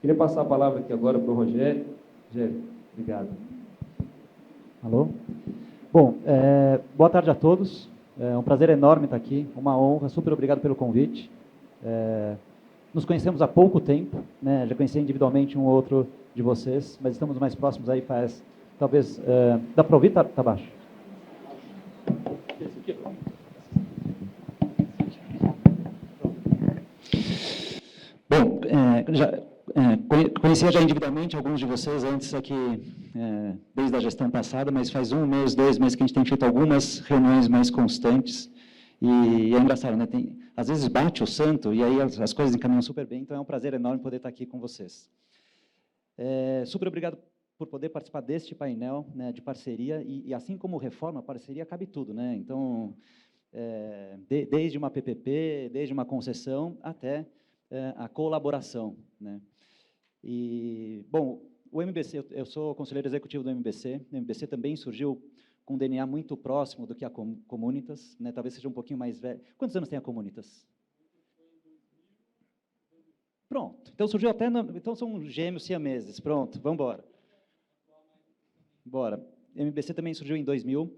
Queria passar a palavra aqui agora para o Rogério. Rogério, obrigado. Alô? Bom, boa tarde a todos. É um prazer enorme estar aqui, uma honra, super obrigado pelo convite. Nos conhecemos há pouco tempo, né? Já conheci individualmente um ou outro de vocês, mas estamos mais próximos aí faz, talvez, dá para ouvir? Tá baixo. Bom, conhecia já individualmente alguns de vocês antes aqui, desde a gestão passada, mas faz 1 mês, 2 meses que a gente tem feito algumas reuniões mais constantes, e é engraçado, né? Às vezes bate o santo, e aí as coisas encaminham super bem, então é um prazer enorme poder estar aqui com vocês. Super obrigado por poder participar deste painel, né, de parceria, e assim como reforma, parceria cabe tudo, né? Então, desde uma PPP, desde uma concessão, até a colaboração, né? E, bom, o MBC, eu sou conselheiro executivo do MBC, o MBC também surgiu com um DNA muito próximo do que a Comunitas, né? Talvez seja um pouquinho mais velho. Quantos anos tem a Comunitas? Pronto, então surgiu até, então são gêmeos siameses, pronto, vamos embora. Bora. MBC também surgiu em 2000,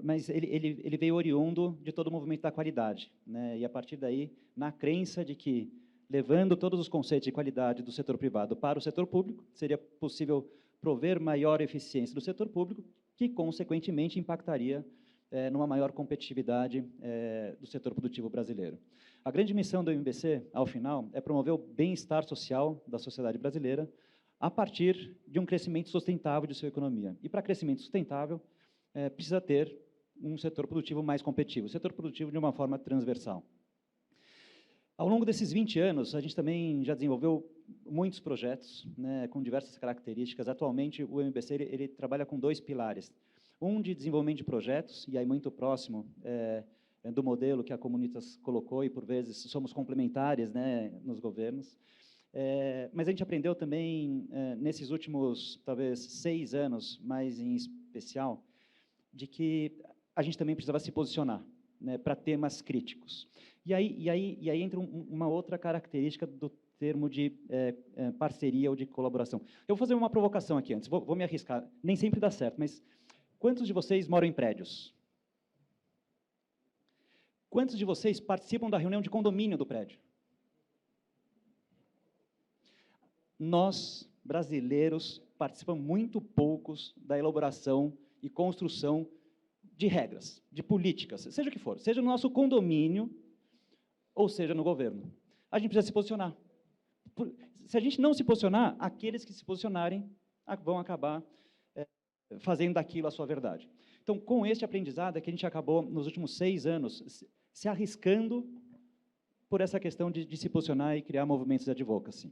mas ele veio oriundo de todo o movimento da qualidade, né? E a partir daí, na crença de que, levando todos os conceitos de qualidade do setor privado para o setor público, seria possível prover maior eficiência do setor público, que, consequentemente, impactaria numa maior competitividade do setor produtivo brasileiro. A grande missão do MBC, ao final, é promover o bem-estar social da sociedade brasileira a partir de um crescimento sustentável de sua economia. E, para crescimento sustentável, precisa ter um setor produtivo mais competitivo, setor produtivo de uma forma transversal. Ao longo desses 20 anos, a gente também já desenvolveu muitos projetos, né, com diversas características. Atualmente, o MBC ele trabalha com 2 pilares. Um de desenvolvimento de projetos, e aí muito próximo do modelo que a Comunitas colocou, e por vezes somos complementares, né, nos governos. Mas a gente aprendeu também, nesses últimos, talvez, 6 anos, mais em especial, de que a gente também precisava se posicionar, né, para temas críticos. E aí entra uma outra característica do termo de parceria ou de colaboração. Eu vou fazer uma provocação aqui antes, vou me arriscar, nem sempre dá certo, mas quantos de vocês moram em prédios? Quantos de vocês participam da reunião de condomínio do prédio? Nós, brasileiros, participamos muito poucos da elaboração e construção de regras, de políticas, seja o que for, seja no nosso condomínio, ou seja no governo. A gente precisa se posicionar. Se a gente não se posicionar, aqueles que se posicionarem vão acabar fazendo daquilo a sua verdade. Então, com este aprendizado, é que a gente acabou, nos últimos 6 anos, se arriscando por essa questão de se posicionar e criar movimentos de advocacy.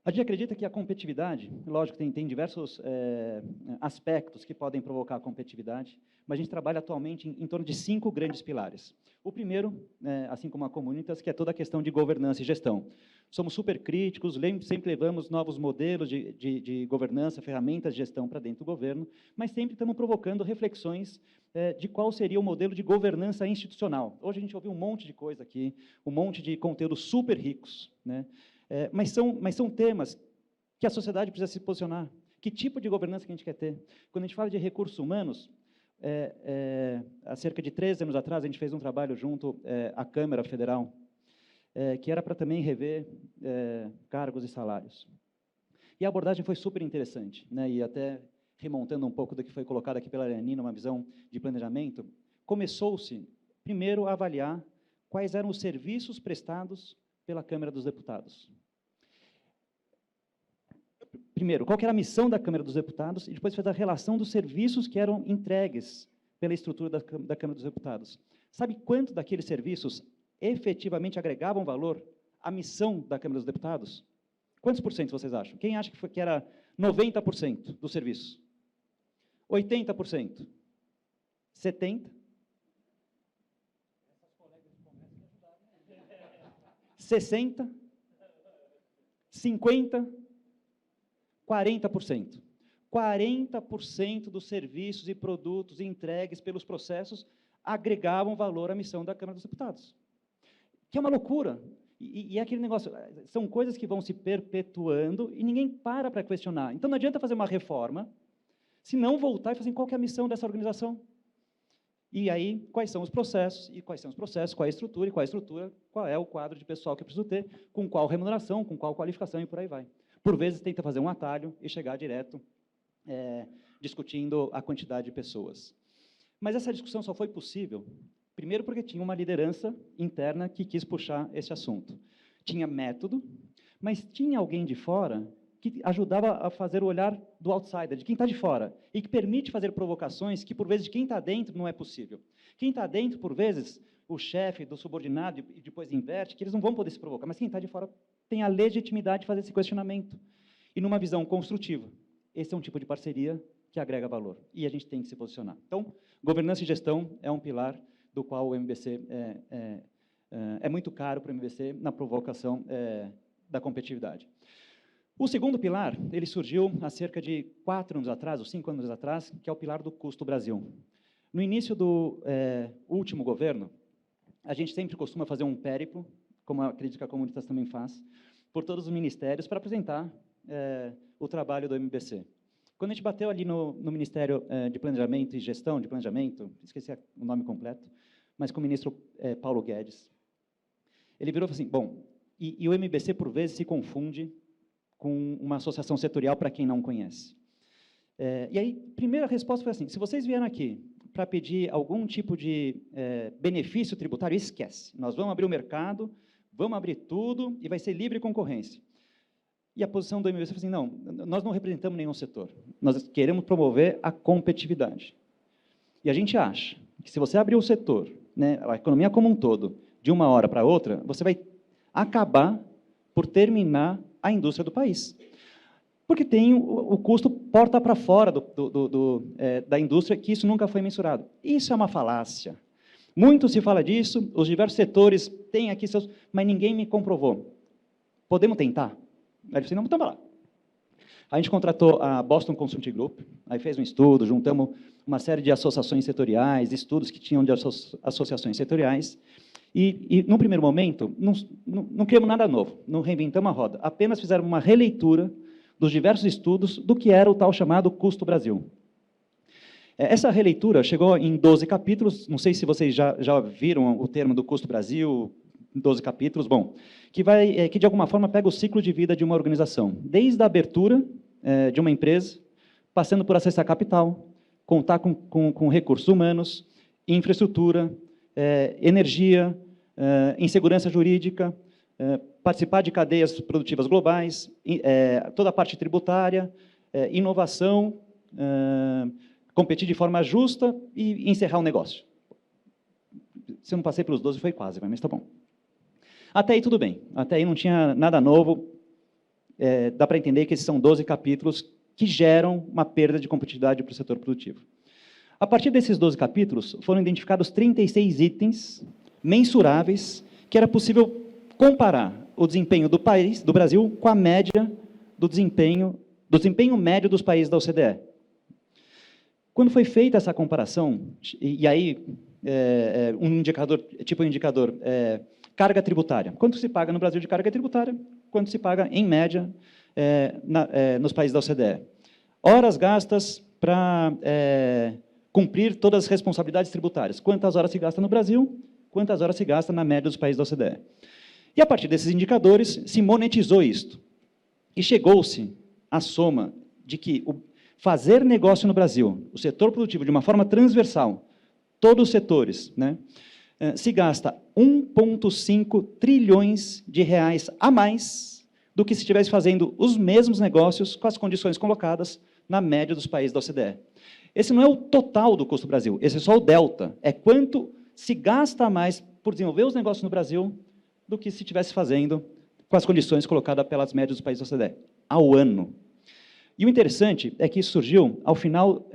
A gente acredita que a competitividade, lógico, tem diversos aspectos que podem provocar a competitividade, mas a gente trabalha atualmente em torno de 5 grandes pilares. O primeiro, assim como a Comunitas, que é toda a questão de governança e gestão. Somos super críticos, sempre levamos novos modelos de governança, ferramentas de gestão para dentro do governo, mas sempre estamos provocando reflexões de qual seria o modelo de governança institucional. Hoje a gente ouviu um monte de coisa aqui, um monte de conteúdos super ricos, né? Mas são temas que a sociedade precisa se posicionar. Que tipo de governança que a gente quer ter? Quando a gente fala de recursos humanos, há cerca de 13 anos atrás, a gente fez um trabalho junto à Câmara Federal, que era para também rever cargos e salários. E a abordagem foi super interessante, né? E até remontando um pouco do que foi colocado aqui pela Leonina, uma visão de planejamento, começou-se, primeiro, a avaliar quais eram os serviços prestados pela Câmara dos Deputados. Primeiro, qual que era a missão da Câmara dos Deputados, e depois fez a relação dos serviços que eram entregues pela estrutura da Câmara dos Deputados. Sabe quanto daqueles serviços efetivamente agregavam valor à missão da Câmara dos Deputados? Quantos por cento vocês acham? Quem acha que era 90% do serviço? 80%? 70%? 60%? 50%? 40%. 40% dos serviços e produtos entregues pelos processos agregavam valor à missão da Câmara dos Deputados. Que é uma loucura. E é aquele negócio, são coisas que vão se perpetuando e ninguém para questionar. Então, não adianta fazer uma reforma, se não voltar e fazer qual que é a missão dessa organização. E aí, quais são os processos, e quais são os processos, qual é a estrutura, e qual é a estrutura, qual é o quadro de pessoal que eu preciso ter, com qual remuneração, com qual qualificação e por aí vai. Por vezes, tenta fazer um atalho e chegar direto discutindo a quantidade de pessoas. Mas essa discussão só foi possível, primeiro porque tinha uma liderança interna que quis puxar esse assunto. Tinha método, mas tinha alguém de fora que ajudava a fazer o olhar do outsider, de quem está de fora, e que permite fazer provocações que, por vezes, de quem está dentro não é possível. Quem está dentro, por vezes, o chefe do subordinado, e depois inverte, que eles não vão poder se provocar, mas quem está de fora tem a legitimidade de fazer esse questionamento. E numa visão construtiva. Esse é um tipo de parceria que agrega valor, e a gente tem que se posicionar. Então, governança e gestão é um pilar do qual o MBC é muito caro para o MBC na provocação da competitividade. O segundo pilar, ele surgiu há cerca de 4 anos atrás, ou 5 anos atrás, que é o pilar do custo Brasil. No início do último governo, a gente sempre costuma fazer um périplo, como a Crítica Comunitas também faz, por todos os ministérios para apresentar o trabalho do MBC. Quando a gente bateu ali no Ministério de Planejamento e Gestão, de Planejamento, esqueci o nome completo, mas com o ministro Paulo Guedes, ele virou e falou assim, bom, e o MBC, por vezes, se confunde com uma associação setorial para quem não conhece. E aí, primeira resposta foi assim, se vocês vieram aqui para pedir algum tipo de benefício tributário, esquece. Nós vamos abrir o mercado, vamos abrir tudo e vai ser livre concorrência. E a posição do MBC foi assim, não, nós não representamos nenhum setor, nós queremos promover a competitividade. E a gente acha que se você abrir o setor, né, a economia como um todo, de uma hora para outra, você vai acabar por terminar a indústria do país. Porque tem o custo porta para fora da indústria, que isso nunca foi mensurado. Isso é uma falácia. Muito se fala disso, os diversos setores têm aqui seus... Mas ninguém me comprovou. Podemos tentar? Aí eu disse, não, então vai lá. A gente contratou a Boston Consulting Group, aí fez um estudo, juntamos uma série de associações setoriais, estudos que tinham de associações setoriais, e no primeiro momento, não criamos nada novo, não reinventamos a roda, apenas fizemos uma releitura dos diversos estudos do que era o tal chamado Custo Brasil. Essa releitura chegou em 12 capítulos, não sei se vocês já viram o termo do Custo Brasil, 12 capítulos, bom, que de alguma forma pega o ciclo de vida de uma organização, desde a abertura de uma empresa, passando por acessar capital, contar com recursos humanos, infraestrutura, energia, insegurança jurídica, participar de cadeias produtivas globais, toda a parte tributária, inovação, competir de forma justa e encerrar o negócio. Se eu não passei pelos 12, foi quase, mas está bom. Até aí tudo bem, até aí não tinha nada novo, dá para entender que esses são 12 capítulos que geram uma perda de competitividade para o setor produtivo. A partir desses 12 capítulos, foram identificados 36 itens mensuráveis que era possível comparar o desempenho do país, do Brasil, com a média do desempenho médio dos países da OCDE. Quando foi feita essa comparação, e aí um indicador, carga tributária. Quanto se paga no Brasil de carga tributária? Quanto se paga, em média, nos países da OCDE? Horas gastas para cumprir todas as responsabilidades tributárias. Quantas horas se gasta no Brasil? Quantas horas se gasta na média dos países da OCDE? E, a partir desses indicadores, se monetizou isto. E chegou-se à soma de que fazer negócio no Brasil, o setor produtivo, de uma forma transversal, todos os setores, né, se gasta 1,5 trilhões de reais a mais do que se estivesse fazendo os mesmos negócios com as condições colocadas na média dos países da OCDE. Esse não é o total do custo Brasil, esse é só o delta. É quanto se gasta a mais por desenvolver os negócios no Brasil do que se estivesse fazendo com as condições colocadas pelas médias dos países da OCDE, ao ano. E o interessante é que isso surgiu ao final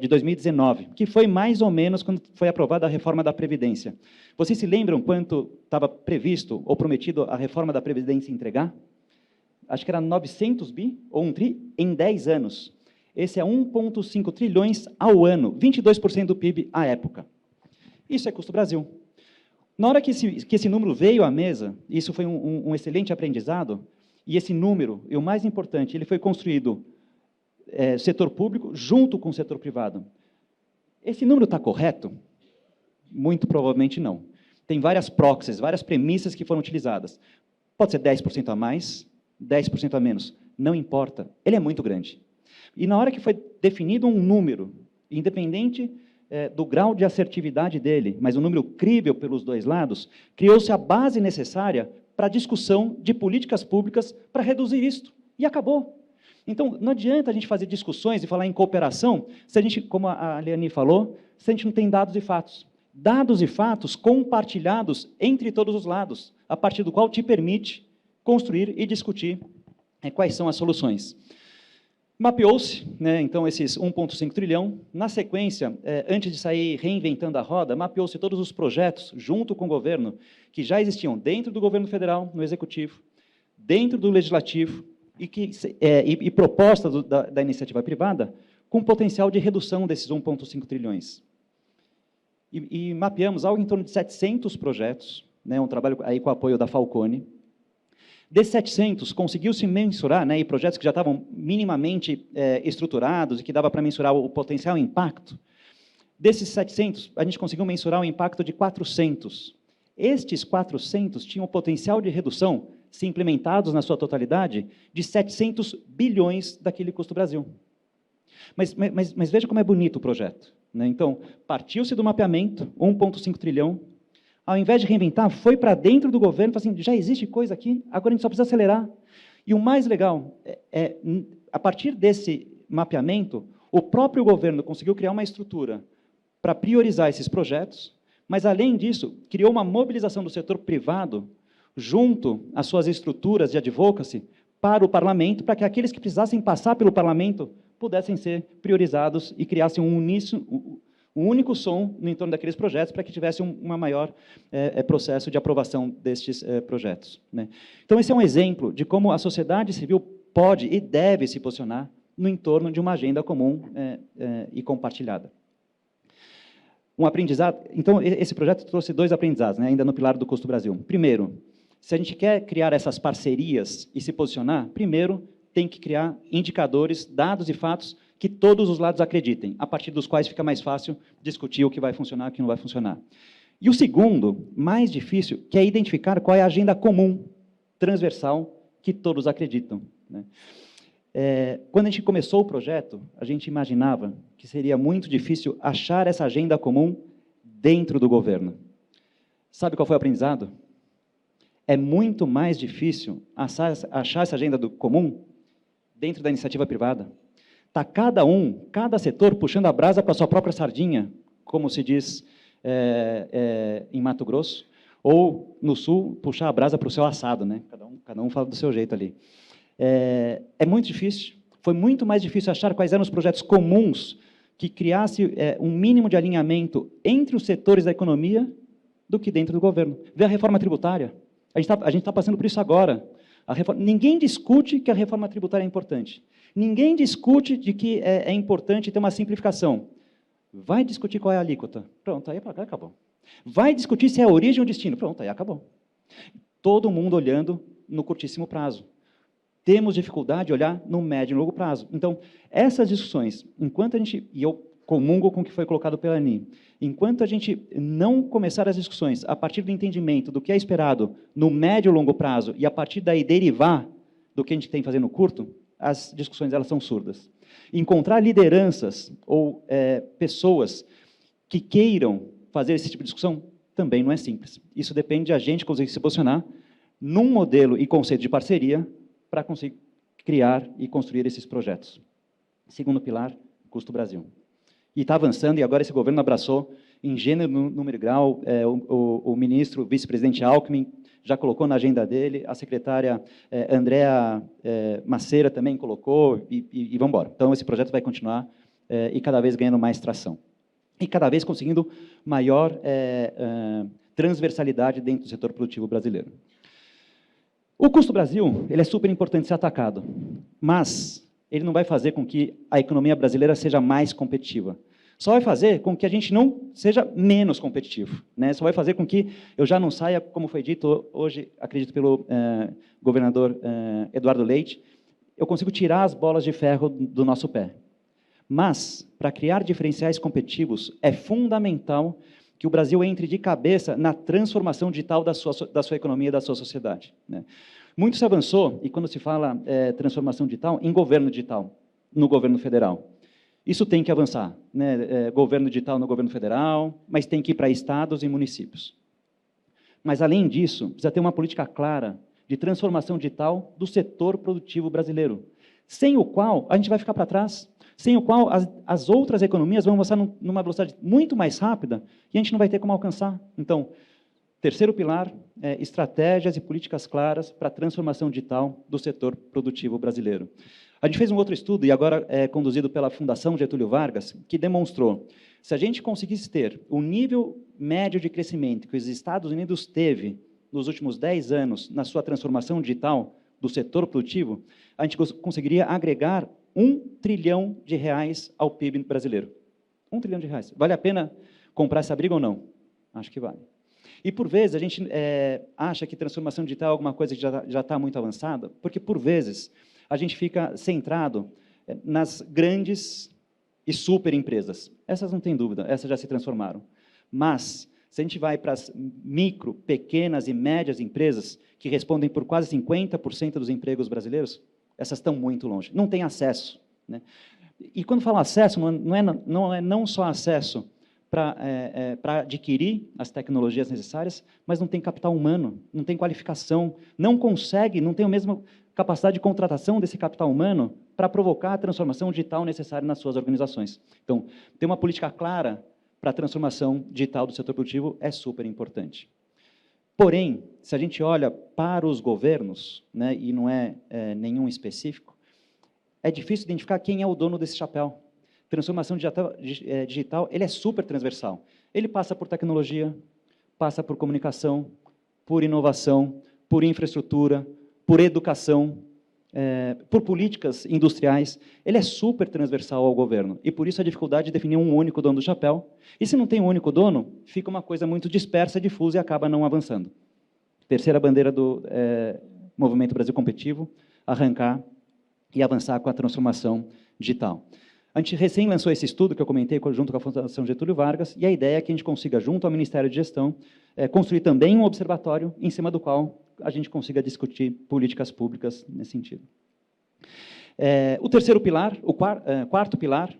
de 2019, que foi mais ou menos quando foi aprovada a reforma da Previdência. Vocês se lembram quanto estava previsto ou prometido a reforma da Previdência entregar? Acho que era 900 bi ou 1 tri em 10 anos. Esse é 1,5 trilhões ao ano, 22% do PIB à época. Isso é custo Brasil. Na hora que esse número veio à mesa, isso foi um excelente aprendizado, e esse número, e o mais importante, ele foi construído setor público junto com o setor privado. Esse número está correto? Muito provavelmente não. Tem várias proxies, várias premissas que foram utilizadas. Pode ser 10% a mais, 10% a menos, não importa, ele é muito grande. E na hora que foi definido um número, independente do grau de assertividade dele, mas um número crível pelos dois lados, criou-se a base necessária para a discussão de políticas públicas para reduzir isto. E acabou. Então, não adianta a gente fazer discussões e falar em cooperação, se a gente, como a Leani falou, se a gente não tem dados e fatos. Dados e fatos compartilhados entre todos os lados, a partir do qual te permite construir e discutir quais são as soluções. Mapeou-se, né, então, esses 1,5 trilhão. Na sequência, antes de sair reinventando a roda, mapeou-se todos os projetos, junto com o governo, que já existiam dentro do governo federal, no executivo, dentro do legislativo, e propostas da iniciativa privada, com potencial de redução desses 1,5 trilhões. E mapeamos algo em torno de 700 projetos, né, um trabalho aí com o apoio da Falcone. Desses 700, conseguiu-se mensurar, né, e projetos que já estavam minimamente estruturados e que dava para mensurar o potencial impacto. Desses 700, a gente conseguiu mensurar o impacto de 400. Estes 400 tinham o potencial de redução, se implementados na sua totalidade, de 700 bilhões daquele custo Brasil. Mas veja como é bonito o projeto, né? Então, partiu-se do mapeamento, 1,5 trilhão, ao invés de reinventar, foi para dentro do governo e falou assim, já existe coisa aqui, agora a gente só precisa acelerar. E o mais legal, a partir desse mapeamento, o próprio governo conseguiu criar uma estrutura para priorizar esses projetos, mas, além disso, criou uma mobilização do setor privado junto às suas estruturas de advocacy para o parlamento, para que aqueles que precisassem passar pelo parlamento pudessem ser priorizados e criassem um único som no entorno daqueles projetos para que tivesse um maior processo de aprovação destes projetos, né? Então, esse é um exemplo de como a sociedade civil pode e deve se posicionar no entorno de uma agenda comum e compartilhada. Um aprendizado. Então, esse projeto trouxe 2 aprendizados, né, ainda no pilar do Custo Brasil. Primeiro, se a gente quer criar essas parcerias e se posicionar, primeiro tem que criar indicadores, dados e fatos que todos os lados acreditem, a partir dos quais fica mais fácil discutir o que vai funcionar e o que não vai funcionar. E o segundo, mais difícil, que é identificar qual é a agenda comum, transversal, que todos acreditam, né? Quando a gente começou o projeto, a gente imaginava que seria muito difícil achar essa agenda comum dentro do governo. Sabe qual foi o aprendizado? É muito mais difícil achar essa agenda comum dentro da iniciativa privada. Está cada setor puxando a brasa para a sua própria sardinha, como se diz em Mato Grosso, ou no Sul, puxar a brasa para o seu assado, né? Cada um fala do seu jeito ali. É muito difícil, foi muito mais difícil achar quais eram os projetos comuns que criasse um mínimo de alinhamento entre os setores da economia do que dentro do governo. Vê a reforma tributária. A gente tá passando por isso agora. Ninguém discute que a reforma tributária é importante. Ninguém discute de que é importante ter uma simplificação. Vai discutir qual é a alíquota. Pronto, aí acabou. Vai discutir se é a origem ou o destino. Pronto, aí acabou. Todo mundo olhando no curtíssimo prazo. Temos dificuldade de olhar no médio e longo prazo. Então, essas discussões, enquanto a gente, e eu comungo com o que foi colocado pela Ani, enquanto a gente não começar as discussões a partir do entendimento do que é esperado no médio e longo prazo e a partir daí derivar do que a gente tem que fazer no curto, as discussões elas são surdas. Encontrar lideranças ou pessoas que queiram fazer esse tipo de discussão também não é simples. Isso depende de a gente conseguir se posicionar num modelo e conceito de parceria para conseguir criar e construir esses projetos. Segundo pilar, Custo Brasil. E está avançando, e agora esse governo abraçou em gênero, número e grau, o ministro, o vice-presidente Alckmin, já colocou na agenda dele, a secretária Andréa Macera também colocou, e vamos embora. Então, esse projeto vai continuar e cada vez ganhando mais tração. E cada vez conseguindo maior transversalidade dentro do setor produtivo brasileiro. O Custo Brasil, ele é super importante ser atacado, mas ele não vai fazer com que a economia brasileira seja mais competitiva. Só vai fazer com que a gente não seja menos competitivo, né? Só vai fazer com que eu já não saia, como foi dito hoje, acredito pelo governador Eduardo Leite, eu consigo tirar as bolas de ferro do nosso pé. Mas, para criar diferenciais competitivos, é fundamental que o Brasil entre de cabeça na transformação digital da sua economia e da sua sociedade, né? Muito se avançou, e quando se fala transformação digital, em governo digital, no governo federal. Isso tem que avançar, né? Governo digital no governo federal, mas tem que ir para estados e municípios. Mas, além disso, precisa ter uma política clara de transformação digital do setor produtivo brasileiro, sem o qual a gente vai ficar para trás, sem o qual as outras economias vão avançar numa velocidade muito mais rápida e a gente não vai ter como alcançar. Então, terceiro pilar, estratégias e políticas claras para a transformação digital do setor produtivo brasileiro. A gente fez um outro estudo, e agora é conduzido pela Fundação Getúlio Vargas, que demonstrou, se a gente conseguisse ter o nível médio de crescimento que os Estados Unidos teve nos últimos 10 anos na sua transformação digital do setor produtivo, a gente conseguiria agregar R$1 trilhão ao PIB brasileiro. R$1 trilhão. Vale a pena comprar essa briga ou não? Acho que vale. E, por vezes, a gente acha que transformação digital é alguma coisa que já está muito avançada, porque, por vezes, a gente fica centrado nas grandes e super empresas. Essas não tem dúvida, essas já se transformaram. Mas, se a gente vai para as micro, pequenas e médias empresas, que respondem por quase 50% dos empregos brasileiros, essas estão muito longe, não têm acesso, né? E quando falo acesso, não é só acesso para adquirir as tecnologias necessárias, mas não tem capital humano, não tem qualificação, não tem a mesma capacidade de contratação desse capital humano para provocar a transformação digital necessária nas suas organizações. Então, ter uma política clara para a transformação digital do setor produtivo é super importante. Porém, se a gente olha para os governos, né, e não é nenhum específico, é difícil identificar quem é o dono desse chapéu. Transformação digital, ele é super transversal. Ele passa por tecnologia, passa por comunicação, por inovação, por infraestrutura, por educação, por políticas industriais. Ele é super transversal ao governo. E, por isso, a dificuldade de definir um único dono do chapéu. E, se não tem um único dono, fica uma coisa muito dispersa, difusa e acaba não avançando. Terceira bandeira do Movimento Brasil Competitivo, arrancar e avançar com a transformação digital. A gente recém lançou esse estudo que eu comentei junto com a Fundação Getúlio Vargas, e a ideia é que a gente consiga, junto ao Ministério de Gestão, construir também um observatório em cima do qual a gente consiga discutir políticas públicas nesse sentido. O terceiro pilar, o quarto pilar,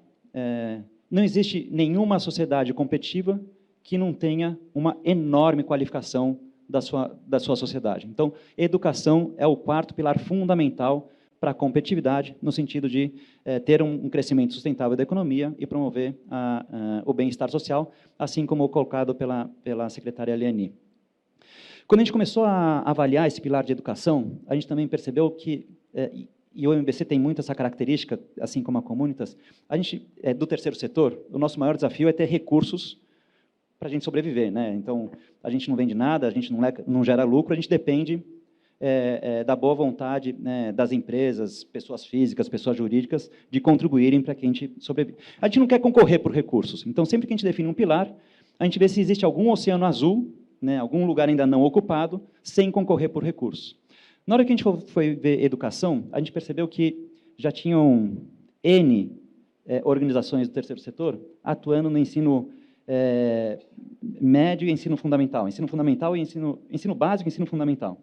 não existe nenhuma sociedade competitiva que não tenha uma enorme qualificação da sua sociedade. Então, educação é o quarto pilar fundamental para a competitividade, no sentido de ter um crescimento sustentável da economia e promover o bem-estar social, assim como colocado pela secretária Eliani. Quando a gente começou a avaliar esse pilar de educação, a gente também percebeu que, e o MBC tem muito essa característica, assim como a Comunitas, a gente, do terceiro setor, o nosso maior desafio é ter recursos para a gente sobreviver, né? Então, a gente não vende nada, a gente não gera lucro, a gente depende da boa vontade, né, das empresas, pessoas físicas, pessoas jurídicas, de contribuírem para que a gente sobreviva. A gente não quer concorrer por recursos. Então, sempre que a gente define um pilar, a gente vê se existe algum oceano azul, né, algum lugar ainda não ocupado, sem concorrer por recursos. Na hora que a gente foi ver educação, a gente percebeu que já tinham N organizações do terceiro setor atuando no ensino médio e ensino fundamental e ensino básico e ensino fundamental.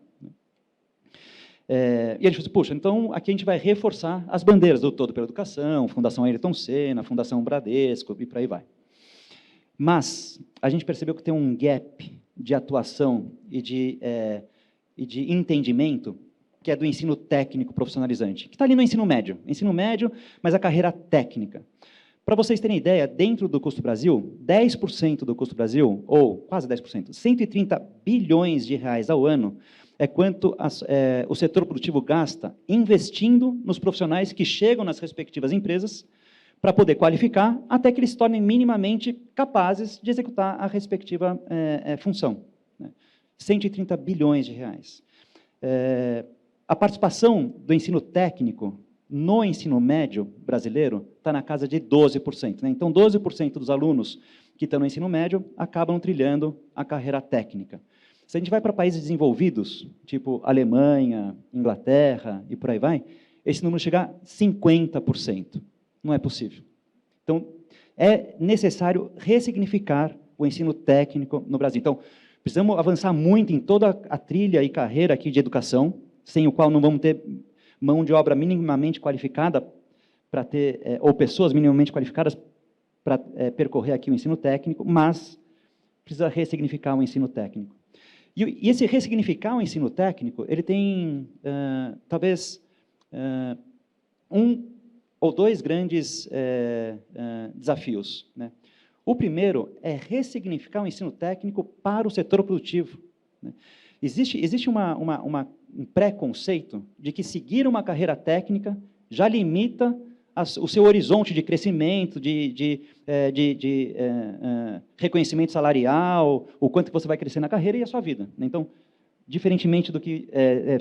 E a gente falou assim, puxa, então aqui a gente vai reforçar as bandeiras do Todo pela Educação, Fundação Ayrton Senna, Fundação Bradesco e por aí vai. Mas a gente percebeu que tem um gap de atuação e de entendimento que é do ensino técnico profissionalizante, que está ali no ensino médio, mas a carreira técnica. Para vocês terem ideia, dentro do Custo Brasil, 10% do Custo Brasil, ou quase 10%, 130 bilhões de reais ao ano, é quanto o setor produtivo gasta investindo nos profissionais que chegam nas respectivas empresas para poder qualificar até que eles se tornem minimamente capazes de executar a respectiva função. 130 bilhões de reais. A participação do ensino técnico no ensino médio brasileiro está na casa de 12%. Né? Então, 12% dos alunos que estão no ensino médio acabam trilhando a carreira técnica. Se a gente vai para países desenvolvidos, tipo Alemanha, Inglaterra e por aí vai, esse número chega a 50%. Não é possível. Então, é necessário ressignificar o ensino técnico no Brasil. Então, precisamos avançar muito em toda a trilha e carreira aqui de educação, sem o qual não vamos ter mão de obra minimamente qualificada para ter, ou pessoas minimamente qualificadas para percorrer aqui o ensino técnico, mas precisa ressignificar o ensino técnico. E esse ressignificar o ensino técnico, ele tem, talvez, um ou dois grandes desafios. Né? O primeiro é ressignificar o ensino técnico para o setor produtivo. Né? Existe um preconceito de que seguir uma carreira técnica já limita o seu horizonte de crescimento, de reconhecimento salarial, o quanto você vai crescer na carreira e a sua vida. Então, diferentemente do que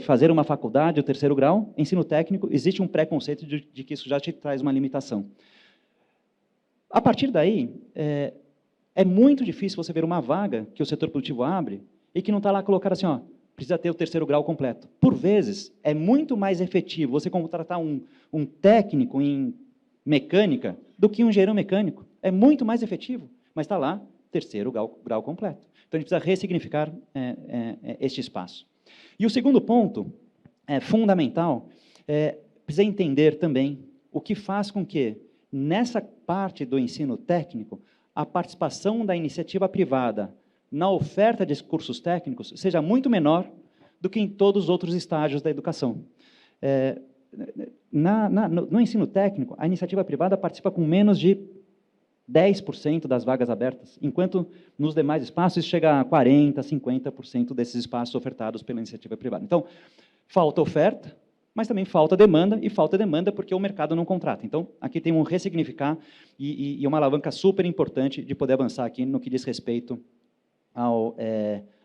fazer uma faculdade, o terceiro grau, ensino técnico, existe um preconceito de que isso já te traz uma limitação. A partir daí, é muito difícil você ver uma vaga que o setor produtivo abre e que não está lá colocado assim, ó, precisa ter o terceiro grau completo. Por vezes, é muito mais efetivo você contratar um técnico em mecânica do que um engenheiro mecânico. É muito mais efetivo, mas está lá, terceiro grau completo. Então, a gente precisa ressignificar este espaço. E o segundo ponto, fundamental, precisa entender também o que faz com que, nessa parte do ensino técnico, a participação da iniciativa privada na oferta de cursos técnicos seja muito menor do que em todos os outros estágios da educação. No ensino técnico, a iniciativa privada participa com menos de 10% das vagas abertas, enquanto nos demais espaços isso chega a 40%, 50% desses espaços ofertados pela iniciativa privada. Então, falta oferta, mas também falta demanda, e falta demanda porque o mercado não contrata. Então, aqui tem um ressignificar e uma alavanca super importante de poder avançar aqui no que diz respeito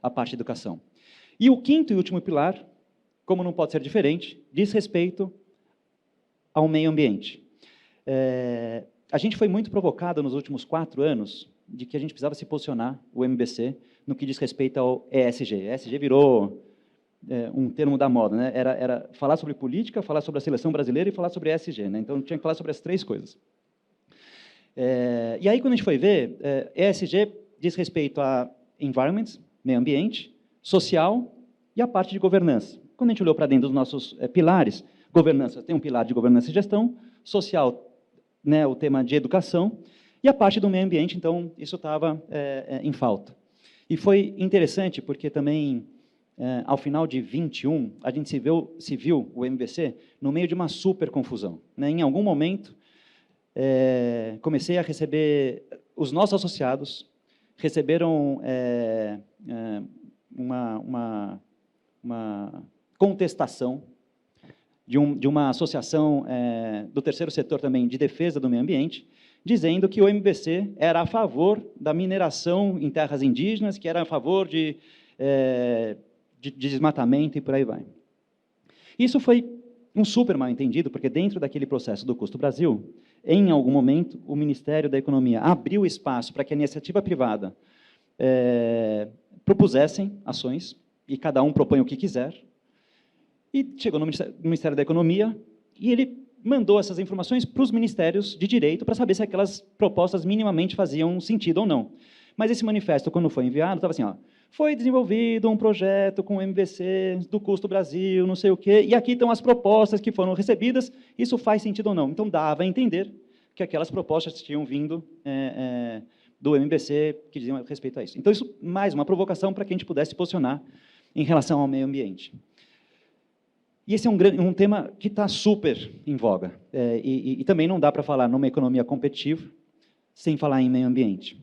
à parte de educação. E o quinto e último pilar, como não pode ser diferente, diz respeito ao meio ambiente. A gente foi muito provocado nos últimos 4 anos de que a gente precisava se posicionar, o MBC, no que diz respeito ao ESG. ESG virou um termo da moda, né? Era falar sobre política, falar sobre a seleção brasileira e falar sobre ESG. Né? Então, tinha que falar sobre as 3 coisas. E aí, quando a gente foi ver, ESG diz respeito a environment, meio ambiente, social e a parte de governança. Quando a gente olhou para dentro dos nossos pilares, governança tem um pilar de governança e gestão, social, né, o tema de educação, e a parte do meio ambiente, então, isso estava em falta. E foi interessante, porque também, ao final de 21, a gente se viu, o MBC, no meio de uma super confusão. Né? Em algum momento, comecei a receber, os nossos associados receberam uma contestação de uma associação do terceiro setor também de defesa do meio ambiente, dizendo que o MBC era a favor da mineração em terras indígenas, que era a favor de desmatamento e por aí vai. Isso foi um super mal entendido, porque dentro daquele processo do Custo Brasil, em algum momento, o Ministério da Economia abriu espaço para que a iniciativa privada propusessem ações, e cada um propõe o que quiser, e chegou no Ministério da Economia, e ele mandou essas informações para os ministérios de direito para saber se aquelas propostas minimamente faziam sentido ou não. Mas esse manifesto, quando foi enviado, estava assim, ó, foi desenvolvido um projeto com o MBC, do Custo Brasil, não sei o quê, e aqui estão as propostas que foram recebidas, isso faz sentido ou não? Então, dava a entender que aquelas propostas tinham vindo do MBC, que diziam respeito a isso. Então, isso, mais uma provocação para que a gente pudesse se posicionar em relação ao meio ambiente. E esse é um tema que está super em voga, e também não dá para falar numa economia competitiva sem falar em meio ambiente.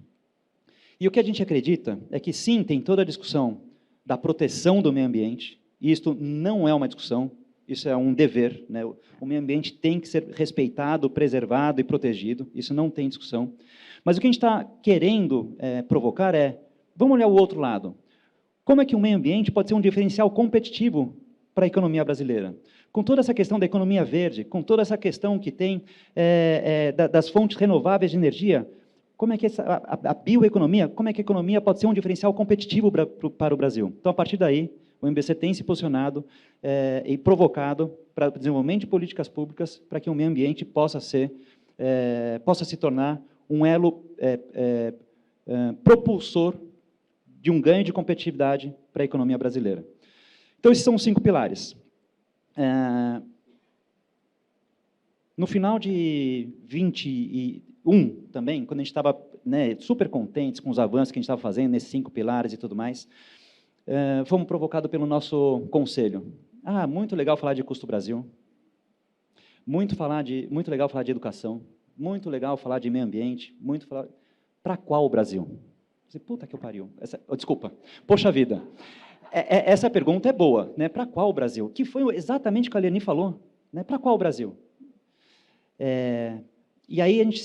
E o que a gente acredita é que, sim, tem toda a discussão da proteção do meio ambiente, e isto não é uma discussão, isso é um dever. Né? O meio ambiente tem que ser respeitado, preservado e protegido, isso não tem discussão. Mas o que a gente está querendo provocar vamos olhar o outro lado. Como é que o meio ambiente pode ser um diferencial competitivo para a economia brasileira? Com toda essa questão da economia verde, com toda essa questão que tem das fontes renováveis de energia, como é que a bioeconomia, como é que a economia pode ser um diferencial competitivo para o Brasil? Então, a partir daí, o MBC tem se posicionado e provocado para o desenvolvimento de políticas públicas para que o meio ambiente possa se tornar um elo propulsor de um ganho de competitividade para a economia brasileira. Então, esses são os 5 pilares. No final de 21, também, quando a gente estava super contentes com os avanços que a gente estava fazendo nesses 5 pilares e tudo mais, fomos provocados pelo nosso conselho. Muito legal falar de Custo Brasil, muito legal falar de educação, muito legal falar de meio ambiente, para qual o Brasil? Puta que eu pariu. Desculpa. Poxa vida. Essa pergunta é boa, né? Para qual o Brasil? Que foi exatamente o que a Liani falou, né? Para qual o Brasil? E aí a gente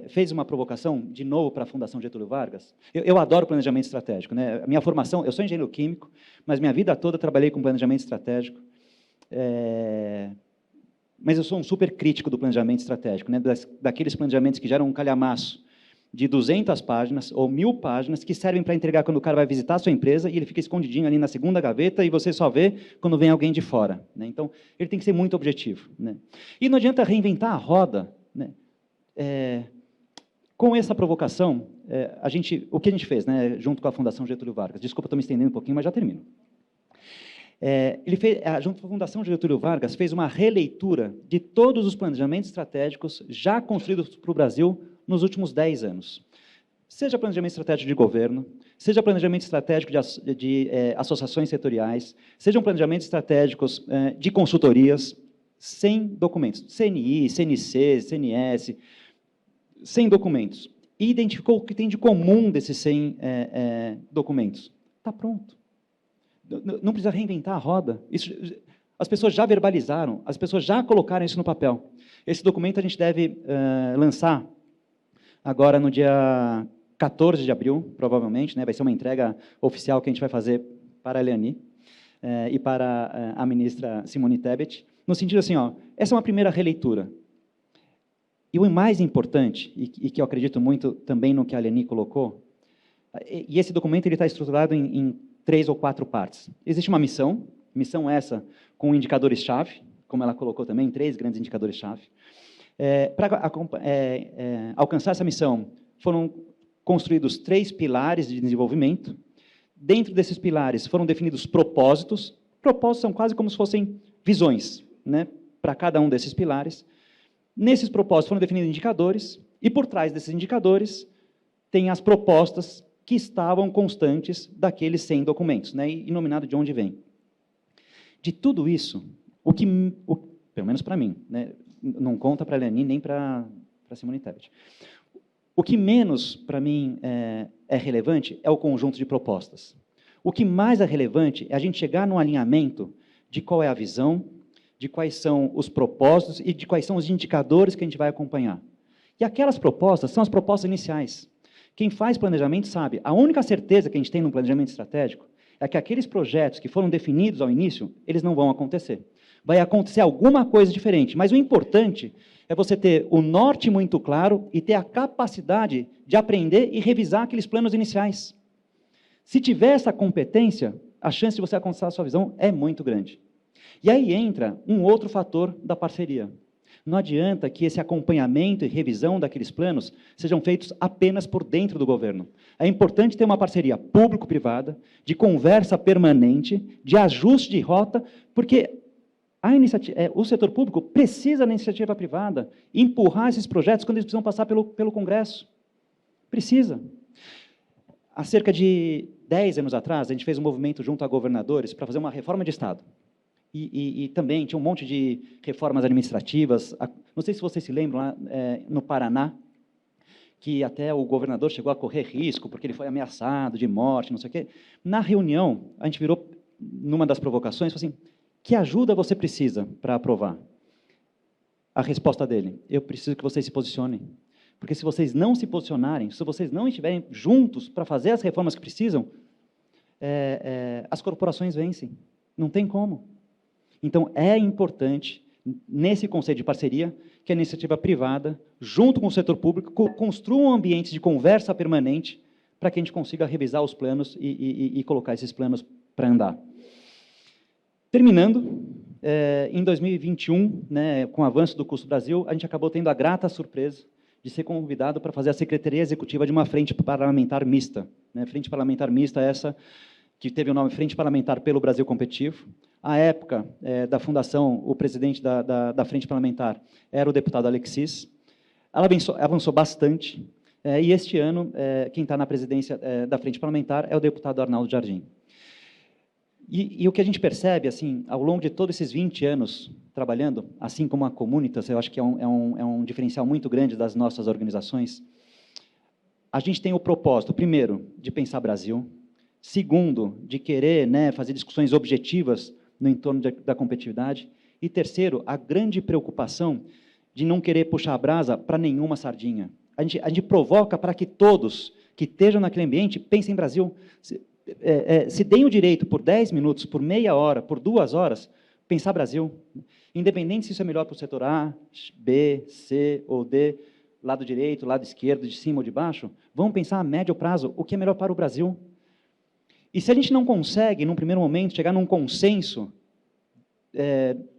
fez uma provocação, de novo, para a Fundação Getúlio Vargas. Eu adoro planejamento estratégico, né? A minha formação, eu sou engenheiro químico, mas minha vida toda trabalhei com planejamento estratégico. Mas eu sou um super crítico do planejamento estratégico, né? Daqueles planejamentos que geram um calhamaço de 200 páginas ou 1.000 páginas que servem para entregar quando o cara vai visitar a sua empresa e ele fica escondidinho ali na segunda gaveta e você só vê quando vem alguém de fora, né? Então, ele tem que ser muito objetivo, né? E não adianta reinventar a roda, né? Com essa provocação, o que a gente fez, né, junto com a Fundação Getúlio Vargas? Desculpa, estou me estendendo um pouquinho, mas já termino. Junto com a Fundação Getúlio Vargas, fez uma releitura de todos os planejamentos estratégicos já construídos para o Brasil nos últimos 10 anos. Seja planejamento estratégico de governo, seja planejamento estratégico de associações setoriais, sejam planejamentos estratégicos de consultorias, sem documentos, CNI, CNC, CNS, sem documentos. E identificou o que tem de comum desses 100 documentos. Está pronto. Não precisa reinventar a roda. As pessoas já verbalizaram, as pessoas já colocaram isso no papel. Esse documento a gente deve lançar agora no dia 14 de abril, provavelmente, né? Vai ser uma entrega oficial que a gente vai fazer para a Liani e para a ministra Simone Tebet, no sentido assim, essa é uma primeira releitura. E o mais importante, e que eu acredito muito também no que a Liani colocou, e esse documento está estruturado em 3 ou 4 partes. Existe uma missão essa com indicadores-chave, como ela colocou também, 3 grandes indicadores-chave. Para alcançar essa missão, foram construídos 3 pilares de desenvolvimento. Dentro desses pilares foram definidos propósitos. Propósitos são quase como se fossem visões, né, para cada um desses pilares. Nesses propósitos foram definidos indicadores, e por trás desses indicadores tem as propostas que estavam constantes daqueles 100 documentos, né, e nominado de onde vem. De tudo isso, pelo menos para mim, né, não conta para a Liani nem para a Simone Tebet, o que menos, para mim, é relevante é o conjunto de propostas. O que mais é relevante é a gente chegar num alinhamento de qual é a visão, de quais são os propósitos e de quais são os indicadores que a gente vai acompanhar. E aquelas propostas são as propostas iniciais. Quem faz planejamento sabe, a única certeza que a gente tem no planejamento estratégico é que aqueles projetos que foram definidos ao início, eles não vão acontecer. Vai acontecer alguma coisa diferente, mas o importante é você ter o norte muito claro e ter a capacidade de aprender e revisar aqueles planos iniciais. Se tiver essa competência, a chance de você alcançar a sua visão é muito grande. E aí entra um outro fator da parceria. Não adianta que esse acompanhamento e revisão daqueles planos sejam feitos apenas por dentro do governo. É importante ter uma parceria público-privada, de conversa permanente, de ajuste de rota, porque o setor público precisa da iniciativa privada empurrar esses projetos quando eles precisam passar pelo Congresso. Precisa. Há cerca de 10 anos atrás, a gente fez um movimento junto a governadores para fazer uma reforma de Estado. E também tinha um monte de reformas administrativas. Não sei se vocês se lembram, lá no Paraná, que até o governador chegou a correr risco, porque ele foi ameaçado de morte, não sei o quê. Na reunião, a gente virou, numa das provocações, falou assim, que ajuda você precisa para aprovar? A resposta dele, eu preciso que vocês se posicionem. Porque se vocês não se posicionarem, se vocês não estiverem juntos para fazer as reformas que precisam, as corporações vencem. Não tem como. Então, é importante, nesse conceito de parceria, que a iniciativa privada, junto com o setor público, construam ambientes de conversa permanente para que a gente consiga revisar os planos e colocar esses planos para andar. Terminando, em 2021, né, com o avanço do Custo Brasil, a gente acabou tendo a grata surpresa de ser convidado para fazer a Secretaria Executiva de uma Frente Parlamentar Mista. Né, Frente Parlamentar Mista essa que teve o nome Frente Parlamentar pelo Brasil Competitivo. À época da fundação, o presidente da Frente Parlamentar era o deputado Alexis. Ela avançou bastante, e este ano, quem está na presidência da Frente Parlamentar é o deputado Arnaldo Jardim. E o que a gente percebe, assim, ao longo de todos esses 20 anos trabalhando, assim como a Comunitas, eu acho que é um diferencial muito grande das nossas organizações, a gente tem o propósito, primeiro, de pensar Brasil, segundo, de querer, né, fazer discussões objetivas no entorno da competitividade, e terceiro, a grande preocupação de não querer puxar a brasa para nenhuma sardinha. A gente provoca para que todos que estejam naquele ambiente pensem em Brasil, se deem o direito por 10 minutos, por meia hora, por 2 horas, pensar Brasil, independente se isso é melhor para o setor A, B, C ou D, lado direito, lado esquerdo, de cima ou de baixo, vamos pensar a médio prazo o que é melhor para o Brasil. E se a gente não consegue, num primeiro momento, chegar num consenso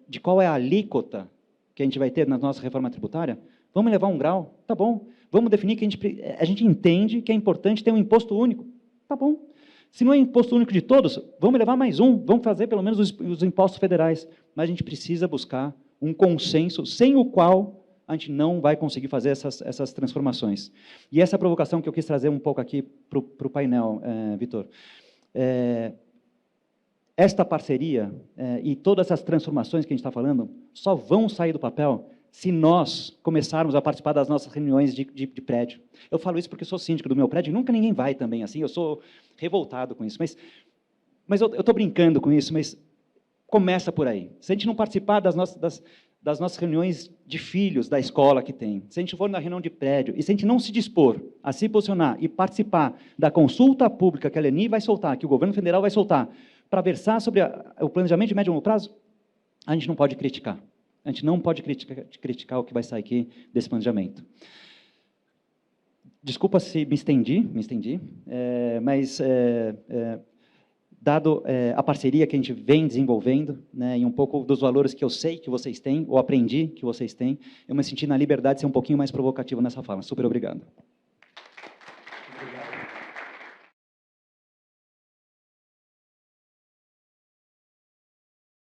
de qual é a alíquota que a gente vai ter na nossa reforma tributária, vamos elevar 1 grau, tá bom. Vamos definir que a gente entende que é importante ter um imposto único, tá bom. Se não é imposto único de todos, vamos levar mais um, vamos fazer pelo menos os impostos federais. Mas a gente precisa buscar um consenso, sem o qual a gente não vai conseguir fazer essas transformações. E essa provocação que eu quis trazer um pouco aqui para o painel, Vitor. Esta parceria e todas essas transformações que a gente está falando só vão sair do papel se nós começarmos a participar das nossas reuniões de prédio. Eu falo isso porque eu sou síndico do meu prédio, e nunca ninguém vai também, assim, eu sou revoltado com isso, mas eu estou brincando com isso, mas começa por aí. Se a gente não participar das nossas reuniões de filhos da escola que tem, se a gente for na reunião de prédio, e se a gente não se dispor a se posicionar e participar da consulta pública que a Leni vai soltar, que o governo federal vai soltar, para versar sobre o planejamento de médio e longo prazo, a gente não pode criticar. A gente não pode criticar o que vai sair aqui desse planejamento. Desculpa se me estendi, mas dado a parceria que a gente vem desenvolvendo, né, e um pouco dos valores que eu sei que vocês têm, ou aprendi que vocês têm, eu me senti na liberdade de ser um pouquinho mais provocativo nessa fala. Super obrigado.